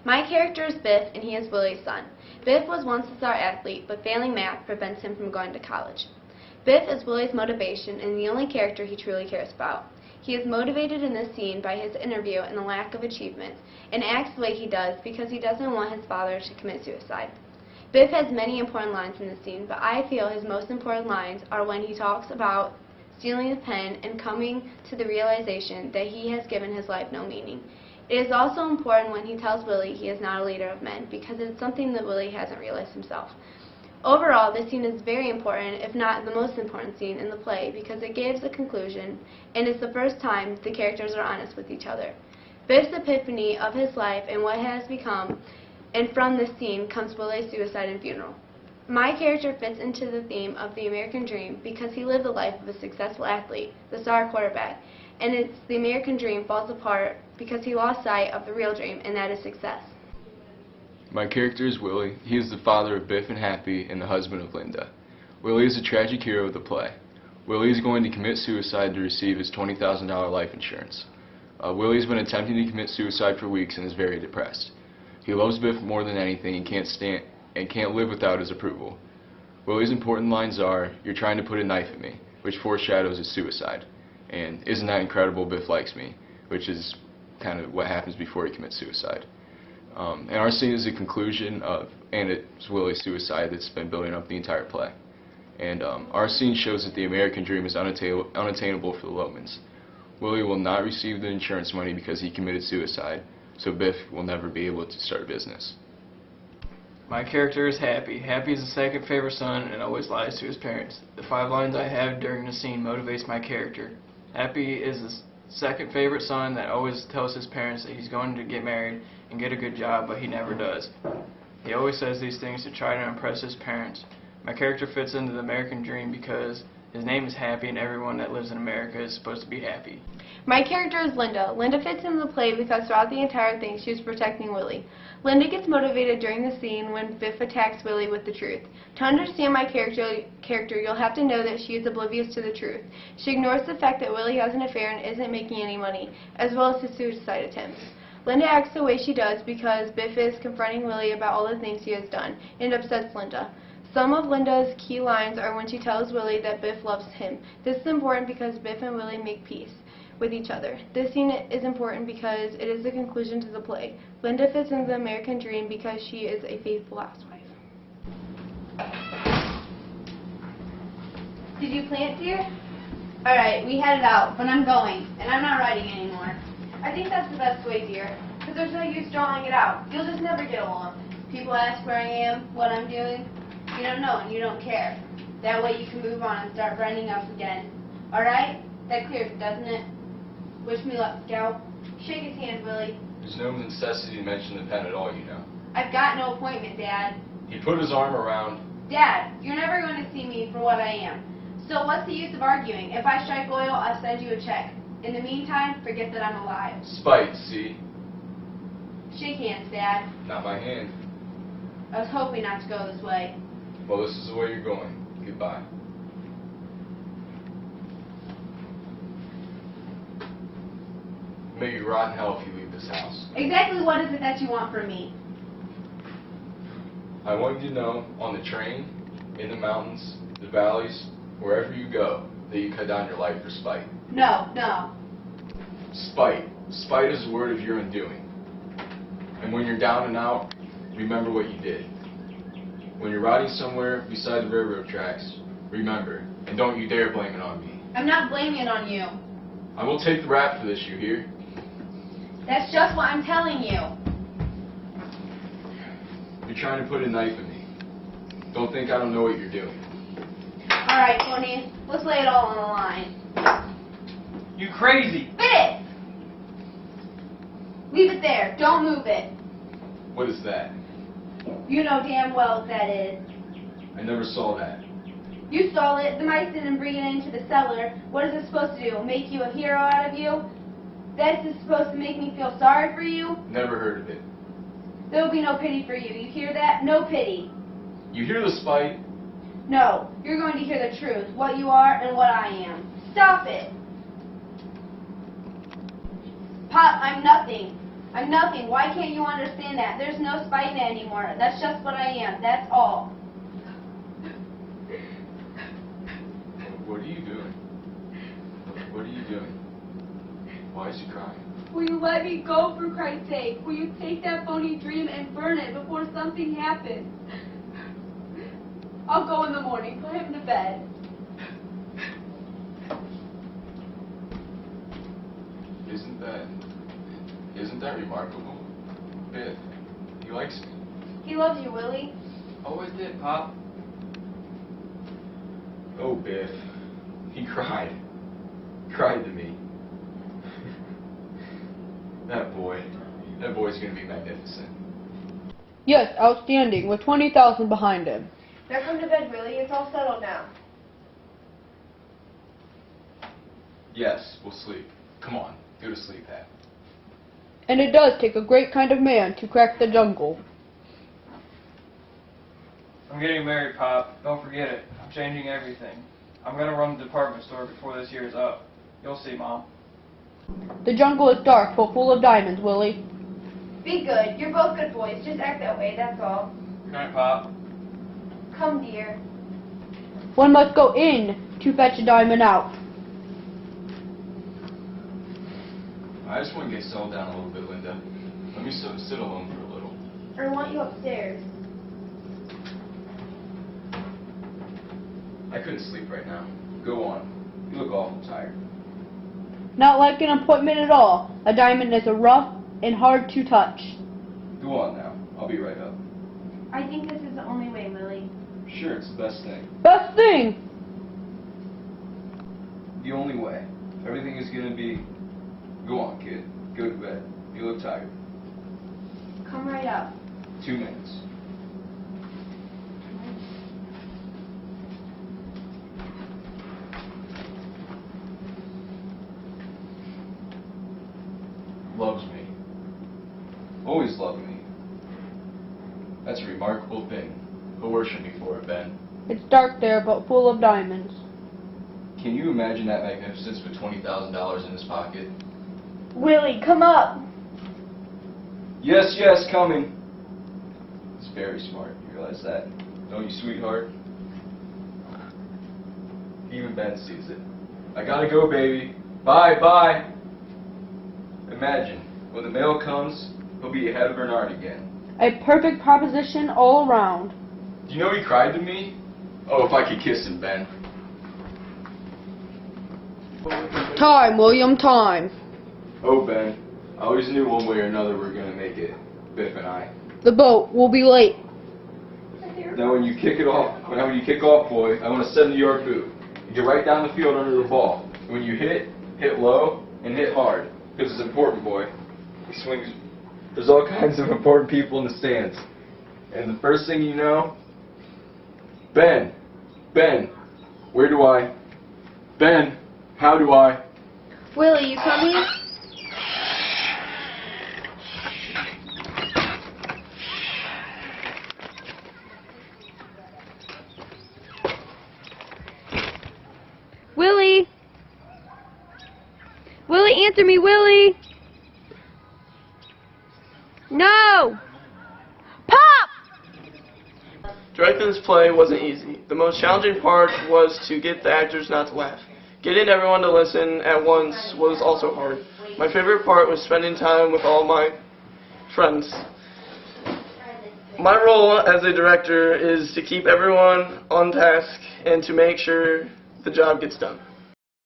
My character is Biff, and he is Willie's son. Biff was once a star athlete, but failing math prevents him from going to college. Biff is Willie's motivation and the only character he truly cares about. He is motivated in this scene by his interview and the lack of achievements, and acts the way he does because he doesn't want his father to commit suicide. Biff has many important lines in this scene, but I feel his most important lines are when he talks about stealing the pen and coming to the realization that he has given his life no meaning. It is also important when he tells Willie he is not a leader of men, because it's something that Willie hasn't realized himself. Overall, this scene is very important, if not the most important scene in the play, because it gives a conclusion, and it's the first time the characters are honest with each other. Biff's epiphany of his life and what has become, and from this scene comes Willie's suicide and funeral. My character fits into the theme of the American dream because he lived the life of a successful athlete, the star quarterback, and it's the American dream falls apart because he lost sight of the real dream, and that is success. My character is Willie. He is the father of Biff and Happy and the husband of Linda. Willie is the tragic hero of the play. Willie is going to commit suicide to receive his $20,000 life insurance. Willie has been attempting to commit suicide for weeks and is very depressed. He loves Biff more than anything and can't live without his approval. Willie's important lines are, "You're trying to put a knife in me," which foreshadows his suicide, and "Isn't that incredible, Biff likes me," which is kind of what happens before he commits suicide. And our scene is the conclusion of, and it's Willie's suicide that's been building up the entire play. And our scene shows that the American dream is unattainable for the Lomans. Willie will not receive the insurance money because he committed suicide, so Biff will never be able to start a business. My character is Happy. Happy is the second favorite son and always lies to his parents. The 5 lines I have during the scene motivates my character. Happy is the second favorite son that always tells his parents that he's going to get married and get a good job, but he never does. He always says these things to try to impress his parents. My character fits into the American dream because his name is Happy and everyone that lives in America is supposed to be happy. My character is Linda. Linda fits into the play because throughout the entire thing she was protecting Willie. Linda gets motivated during the scene when Biff attacks Willie with the truth. To understand my character, you'll have to know that she is oblivious to the truth. She ignores the fact that Willie has an affair and isn't making any money, as well as his suicide attempts. Linda acts the way she does because Biff is confronting Willie about all the things he has done, and it upsets Linda. Some of Linda's key lines are when she tells Willie that Biff loves him. This is important because Biff and Willie make peace with each other. This scene is important because it is the conclusion to the play. Linda fits into the American dream because she is a faithful housewife. Did you plant, dear? Alright, we headed out, but I'm going, and I'm not riding anymore. I think that's the best way, dear, because there's no use drawing it out. You'll just never get along. People ask where I am, what I'm doing. You don't know and you don't care. That way you can move on and start branding up again. Alright? That clears it, doesn't it? Wish me luck, Scout. Shake his hand, Willie. There's no necessity to mention the pen at all, you know. I've got no appointment, Dad. He put his arm around. Dad, you're never going to see me for what I am. So what's the use of arguing? If I strike oil, I'll send you a check. In the meantime, forget that I'm alive. Spite, see? Shake hands, Dad. Not my hand. I was hoping not to go this way. Well, this is the way you're going. Goodbye. May you rot in hell if you leave this house. Exactly what is it that you want from me? I want you to know, on the train, in the mountains, the valleys, wherever you go, that you cut down your life for spite. No, no. Spite. Spite is a word of your undoing. And when you're down and out, remember what you did. When you're riding somewhere beside the railroad tracks, remember, and don't you dare blame it on me. I'm not blaming it on you. I will take the rap for this, you hear? That's just what I'm telling you. You're trying to put a knife in me. Don't think I don't know what you're doing. All right, Tony, let's lay it all on the line. You crazy! Spit it! Leave it there. Don't move it. What is that? You know damn well what that is. I never saw that. You stole it. The mice didn't bring it into the cellar. What is it supposed to do? Make you a hero out of you? This is supposed to make me feel sorry for you? Never heard of it. There will be no pity for you. You hear that? No pity. You hear the spite? No. You're going to hear the truth. What you are and what I am. Stop it. Pop, I'm nothing. I'm nothing. Why can't you understand that? There's no Spider-Man anymore. That's just what I am. That's all. What are you doing? What are you doing? Why is he crying? Will you let me go, for Christ's sake? Will you take that phony dream and burn it before something happens? I'll go in the morning. Put him to bed. Isn't that remarkable? Biff, he likes me. He loves you, Willie. Always did, Pop. Oh, Biff. He cried. Cried to me. That boy's gonna be magnificent. Yes, outstanding, with 20,000 behind him. Now come to bed, Willie. It's all settled now. Yes, we'll sleep. Come on, go to sleep, Pat. And it does take a great kind of man to crack the jungle. I'm getting married, Pop. Don't forget it. I'm changing everything. I'm gonna run the department store before this year's up. You'll see, Mom. The jungle is dark, but full of diamonds, Willie. Be good. You're both good boys. Just act that way, that's all. Good night, Pop. Come, dear. One must go in to fetch a diamond out. I just want to get settled down a little bit, Linda. Let me sit alone for a little. I want you upstairs. I couldn't sleep right now. Go on. You look awful tired. Not like an appointment at all. A diamond is a rough and hard to touch. Go on now. I'll be right up. I think this is the only way, Willie. Sure, it's the best thing. Best thing! The only way. Everything is gonna be... Go on, kid. Go to bed. You look tired. Come right up. 2 minutes. Loves me. Always loved me. That's a remarkable thing. He'll worship me for it, Ben. It's dark there, but full of diamonds. Can you imagine that magnificence with $20,000 in his pocket? Willie, come up. Yes, yes, coming. It's very smart. You realize that, don't you, sweetheart? Even Ben sees it. I gotta go, baby. Bye, bye. Imagine, when the mail comes, he'll be ahead of Bernard again. A perfect proposition all around. Do you know he cried to me? Oh, if I could kiss him, Ben. Time, William, time. Oh, Ben. I always knew one way or another we were gonna make it, Biff and I. The boat will be late. Now when you kick off, boy, I want a 70-yard boot. You get right down the field under the ball. And when you hit low and hit hard. Because it's important, boy. He swings. There's all kinds of important people in the stands. And the first thing you know, Ben, where do I? Ben, how do I? Willie, you coming? Willie! Willie, answer me, Willie! No! Pop! Directing this play wasn't easy. The most challenging part was to get the actors not to laugh. Getting everyone to listen at once was also hard. My favorite part was spending time with all my friends. My role as a director is to keep everyone on task and to make sure the job gets done.